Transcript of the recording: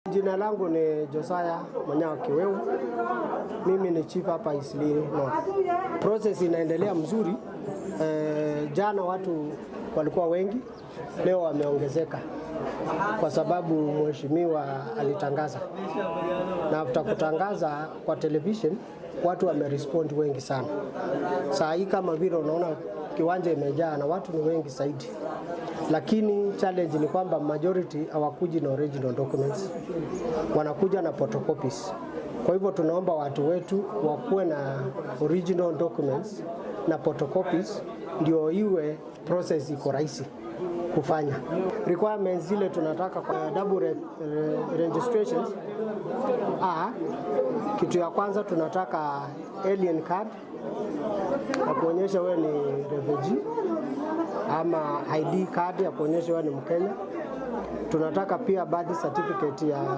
Jina langu ni Josiah Manyao Kiweu. Mimi ni chief hapa Eastleigh North. Process inaendelea mzuri. Jana watu walikuwa wengi, leo wameongezeka kwa sababu mheshimiwa alitangaza. Na after kutangaza kwa television, watu wamerespond wengi sana. Saa hii kama vile unaona kiwanja imejaa na watu ni wengi zaidi. Lakini challenge ni kwamba majority hawakuji na original documents. Wanakuja na photocopies. Kwa hivyo tunaomba watu wetu wakuwe na original documents na photocopies ndio iwe process iko rahisi kufanya. Requirements zile tunataka kwa double registrations. Kitu ya kwanza tunataka alien card ya kuonyesha wewe ni refugee ama ID card ya kuonyesha wewe ni Mkenya. Tunataka pia birth certificate ya